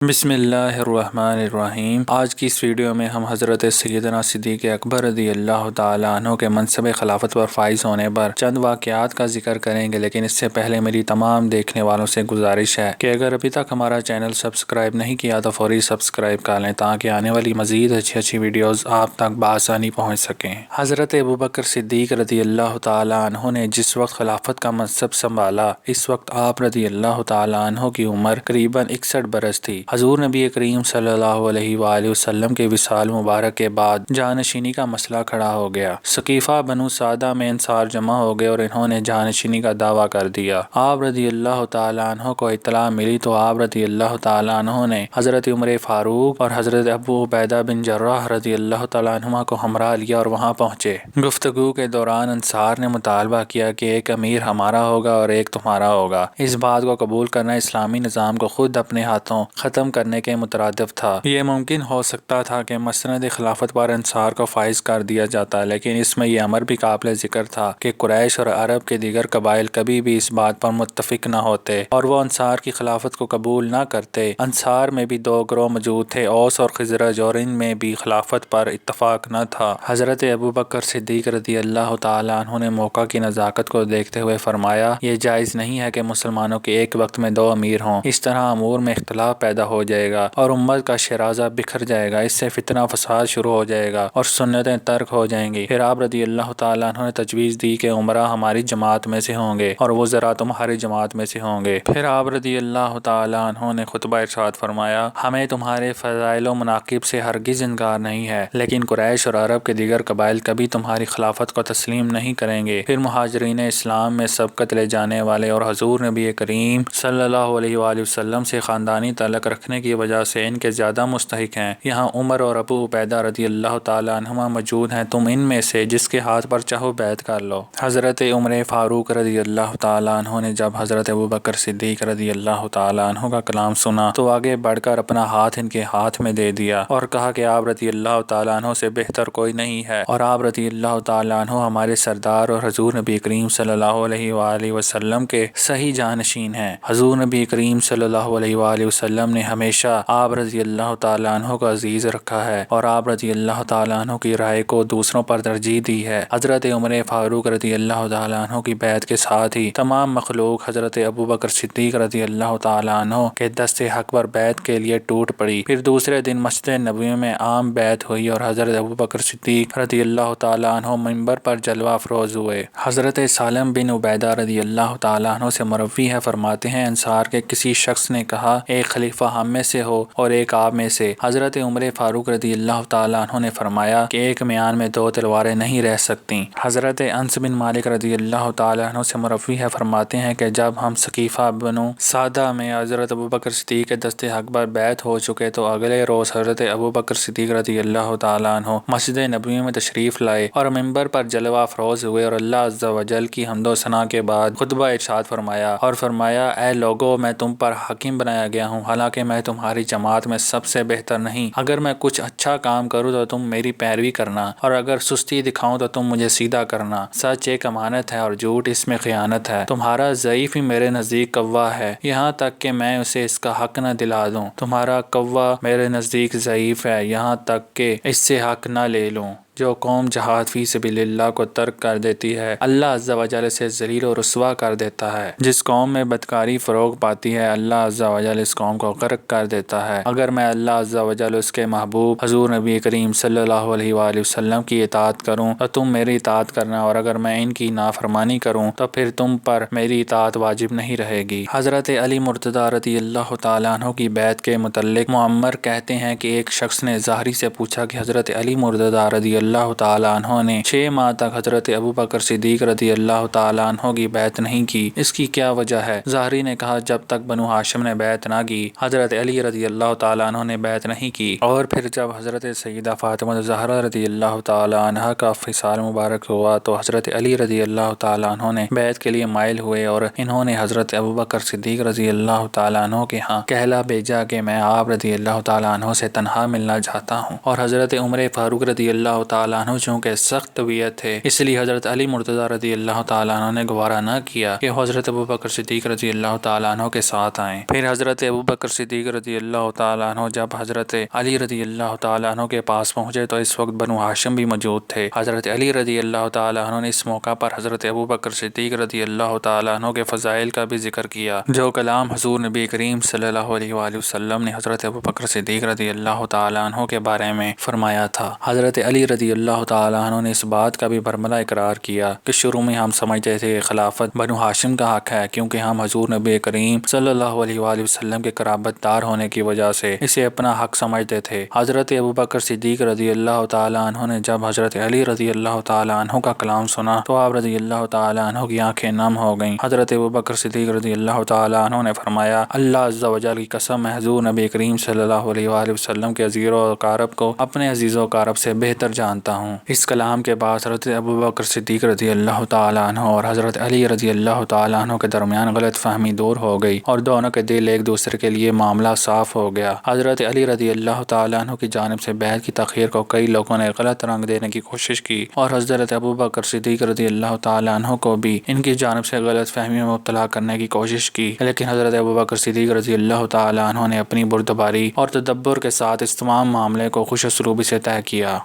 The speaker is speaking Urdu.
بسم اللہ الرحمن الرحیم۔ آج کی اس ویڈیو میں ہم حضرت سیدنا صدیق اکبر رضی اللہ تعالیٰ عنہ کے منصب خلافت پر فائز ہونے پر چند واقعات کا ذکر کریں گے، لیکن اس سے پہلے میری تمام دیکھنے والوں سے گزارش ہے کہ اگر ابھی تک ہمارا چینل سبسکرائب نہیں کیا تو فوری سبسکرائب کر لیں تاکہ آنے والی مزید اچھی ویڈیوز آپ تک بآسانی پہنچ سکیں۔ حضرت ابوبکر صدیق رضی اللہ تعالیٰ عنہ نے جس وقت خلافت کا منصب سنبھالا، اس وقت آپ رضی اللہ تعالیٰ عنہ کی عمر قریباً 61 برس تھی۔ حضور نبی کریم صلی اللہ علیہ وآلہ وسلم کے وصال مبارک کے بعد جانشینی کا مسئلہ کھڑا ہو گیا۔ ثقیفہ بنو سعدہ میں انصار جمع ہو گئے اور انہوں نے جانشینی کا دعویٰ کر دیا۔ آپ رضی اللہ تعالیٰ عنہ کو اطلاع ملی تو آپ رضی اللہ تعالیٰ عنہ نے حضرت عمر فاروق اور حضرت ابو عبیدہ بن جراح رضی اللہ تعالیٰ عنہما کو ہمراہ لیا اور وہاں پہنچے۔ گفتگو کے دوران انصار نے مطالبہ کیا کہ ایک امیر ہمارا ہوگا اور ایک تمہارا ہوگا۔ اس بات کو قبول کرنا اسلامی نظام کو خود اپنے ہاتھوں ختم کرنے کے مترادف تھا۔ یہ ممکن ہو سکتا تھا کہ مسند خلافت پر انصار کو فائز کر دیا جاتا، لیکن اس میں یہ امر بھی قابل ذکر تھا کہ قریش اور عرب کے دیگر قبائل کبھی بھی اس بات پر متفق نہ ہوتے اور وہ انصار کی خلافت کو قبول نہ کرتے۔ انصار میں بھی دو گروہ موجود تھے، اوس اور خزرج، اور ان میں بھی خلافت پر اتفاق نہ تھا۔ حضرت ابوبکر صدیق رضی اللہ تعالیٰ عنہ نے موقع کی نزاکت کو دیکھتے ہوئے فرمایا، یہ جائز نہیں ہے کہ مسلمانوں کے ایک وقت میں دو امیر ہوں، اس طرح امور میں اختلاف پیدا ہو جائے گا اور امت کا شیرازہ بکھر جائے گا، اس سے فتنہ فساد شروع ہو جائے گا اور سنتیں ترک ہو جائیں گی۔ پھر آپ رضی اللہ تعالیٰ عنہ نے تجویز دی کہ عمرہ ہماری جماعت میں سے ہوں گے اور وزراء تمہاری جماعت میں سے ہوں گے۔ پھر آپ رضی اللہ تعالیٰ عنہ نے خطبہ ارشاد فرمایا، ہمیں تمہارے فضائل و مناقب سے ہرگز انکار نہیں ہے، لیکن قریش اور عرب کے دیگر قبائل کبھی تمہاری خلافت کو تسلیم نہیں کریں گے۔ پھر مہاجرین اسلام میں سبقت لے جانے والے اور حضور نبی کریم صلی اللہ علیہ وآلہ وسلم سے خاندانی تعلق رکھنے کی وجہ سے ان کے زیادہ مستحق ہیں۔ یہاں عمر اور ابو عبیدہ رضی اللہ تعالیٰ عنہما موجود ہیں، تم ان میں سے جس کے ہاتھ پر چاہو بیعت کر لو۔ حضرت عمر فاروق رضی اللہ تعالیٰ عنہ نے جب حضرت ابوبکر صدیق رضی اللہ تعالیٰ عنہ کا کلام سنا تو آگے بڑھ کر اپنا ہاتھ ان کے ہاتھ میں دے دیا اور کہا کہ آپ رضی اللہ تعالیٰ عنہ سے بہتر کوئی نہیں ہے اور آپ رضی اللہ تعالیٰ عنہ ہمارے سردار اور حضور نبی کریم صلی اللہ علیہ وآلہ وسلم کے صحیح جانشین ہیں۔ حضور نبی کریم صلی اللہ علیہ وآلہ وسلم نے ہمیشہ آپ رضی اللہ تعالیٰ عنہ کو عزیز رکھا ہے اور آپ رضی اللہ تعالیٰ عنہ کی رائے کو دوسروں پر ترجیح دی ہے۔ حضرت عمر فاروق رضی اللہ تعالیٰ عنہ کی بیعت کے ساتھ ہی تمام مخلوق حضرت ابوبکر صدیق رضی اللہ تعالیٰ عنہ کے دست حق پر بیعت کے لیے ٹوٹ پڑی۔ پھر دوسرے دن مسجد نبوی میں عام بیعت ہوئی اور حضرت ابوبکر صدیق رضی اللہ تعالیٰ عنہ منبر پر جلوہ افروز ہوئے۔ حضرت سالم بن عبیدہ رضی اللہ تعالیٰ عنہ سے مروی ہے، فرماتے ہیں انصار کے کسی شخص نے کہا، ایک خلیفہ ہم میں سے ہو اور ایک آپ میں سے۔ حضرت عمر فاروق رضی اللہ تعالیٰ عنہ نے فرمایا کہ ایک میان میں دو تلواریں نہیں رہ سکتیں۔ حضرت انس بن مالک رضی اللہ تعالیٰ عنہ سے مروی ہے، فرماتے ہیں کہ جب ہم ثقیفہ بنو سعدہ میں حضرت ابوبکر صدیق کے دست حق پر بیعت ہو چکے تو اگلے روز حضرت ابوبکر صدیق رضی اللہ تعالیٰ عنہ مسجد نبوی میں تشریف لائے اور منبر پر جلوہ افروز ہوئے اور اللہ عز و جل کی حمد و ثنا کے بعد خطبہ ارشاد فرمایا اور فرمایا، اے لوگو، میں تم پر حاکم بنایا گیا ہوں، حالانکہ میں تمہاری جماعت میں سب سے بہتر نہیں۔ اگر میں کچھ اچھا کام کروں تو تم میری پیروی کرنا اور اگر سستی دکھاؤں تو تم مجھے سیدھا کرنا۔ سچ ایک امانت ہے اور جھوٹ اس میں خیانت ہے۔ تمہارا ضعیف ہی میرے نزدیک قوی ہے، یہاں تک کہ میں اسے اس کا حق نہ دلا دوں۔ تمہارا قوی میرے نزدیک ضعیف ہے، یہاں تک کہ اس سے حق نہ لے لوں۔ جو قوم جہاد فی سبیل اللہ کو ترک کر دیتی ہے، اللہ عز و جل سے ذلیل و رسوا کر دیتا ہے۔ جس قوم میں بدکاری فروغ پاتی ہے، اللہ عز و جل اس قوم کو غرق کر دیتا ہے۔ اگر میں اللہ عز و جل اس کے محبوب حضور نبی کریم صلی اللہ علیہ وآلہ وسلم کی اطاعت کروں تو تم میری اطاعت کرنا، اور اگر میں ان کی نافرمانی کروں تو پھر تم پر میری اطاعت واجب نہیں رہے گی۔ حضرت علی مرتضیٰ رضی اللہ تعالیٰ عنہ کی بیعت کے متعلق معمر کہتے ہیں کہ ایک شخص نے ظاہری سے پوچھا کہ حضرت علی مرتضیٰ رضی اللہ تعالیٰ عنہ نے 6 ماہ تک حضرت ابوبکر صدیق رضی اللہ تعالیٰ عنہ کی بیعت نہیں کی، اس کی کیا وجہ ہے؟ ظاہری نے کہا، جب تک بنو ہاشم نے بیعت نہ کی حضرت علی رضی اللہ تعالیٰ عنہ نے بیعت نہیں کی، اور پھر جب حضرت سیدہ فاطمہ زہرا رضی اللہ تعالیٰ عنہ کا وصال مبارک ہوا تو حضرت علی رضی اللہ تعالیٰ عنہ نے بیعت کے لیے مائل ہوئے اور انہوں نے حضرت ابوبکر صدیق رضی اللہ تعالیٰ عنہ کے ہاں کہلا بھیجا کہ میں آپ رضی اللہ تعالیٰ عنہ سے تنہا ملنا چاہتا ہوں، اور حضرت عمر فاروق رضی اللہ تعالیٰ تعالیٰ عنہ چونکہ سخت طبیعت تھے، اس لیے حضرت علی مرتضیٰ رضی اللہ تعالیٰ عنہ نے گوارا نہ کیا کہ حضرت ابوبکر صدیق رضی اللہ تعالیٰ عنہ کے ساتھ آئیں۔ پھر حضرت ابوبکر صدیق رضی اللہ تعالیٰ عنہ جب حضرت علی رضی اللہ تعالیٰ عنہ کے پاس پہنچے تو اس وقت بنو ہاشم بھی موجود تھے۔ حضرت علی رضی اللہ تعالیٰ عنہ نے اس موقع پر حضرت ابوبکر صدیق رضی اللہ تعالیٰ عنہ کے فضائل کا بھی ذکر کیا، جو کلام حضور نبی کریم صلی اللہ علیہ وآلہ وسلم نے حضرت ابوبکر صدیق رضی اللہ تعالیٰ عنہ کے بارے میں فرمایا تھا۔ حضرت علی رضی اللہ تعالیٰ عنہ نے اس بات کا بھی برملا اقرار کیا کہ شروع میں ہم سمجھتے تھے کہ خلافت بنو ہاشم کا حق ہے، کیونکہ ہم حضور نبی کریم صلی اللہ علیہ وآلہ وسلم کے قرابت دار ہونے کی وجہ سے اسے اپنا حق سمجھتے تھے۔ حضرت ابوبکر صدیق رضی اللہ تعالیٰ عنہ نے جب حضرت علی رضی اللہ تعالیٰ عنہ کا کلام سنا تو آپ رضی اللہ تعالیٰ عنہ کی آنکھیں نم ہو گئیں۔ حضرت ابوبکر صدیق رضی اللہ تعالیٰ عنہ نے فرمایا، اللہ عز و جل کی قسم، میں حضور نبی کریم صلی اللہ علیہ وآلہ وسلم کے عزیز و اقارب کو اپنے عزیز و اقارب سے بہتر جانتا ہوں۔ اس کلام کے بعد حضرت ابوبکر صدیق رضی اللہ تعالیٰ عنہ اور حضرت علی رضی اللہ تعالیٰ عنہ کے درمیان غلط فہمی دور ہو گئی اور دونوں کے دل ایک دوسرے کے لیے معاملہ صاف ہو گیا۔ حضرت علی رضی اللہ تعالیٰ عنہ کی جانب سے بیعت کی تاخیر کو کئی لوگوں نے غلط رنگ دینے کی کوشش کی اور حضرت ابوبکر صدیق رضی اللہ تعالیٰ عنہ کو بھی ان کی جانب سے غلط فہمی میں مبتلا کرنے کی کوشش کی، لیکن حضرت ابوبکر صدیق رضی اللہ تعالیٰ عنہ نے اپنی بردباری اور تدبر کے ساتھ اس تمام معاملے کو خوش اسلوبی سے طے کیا۔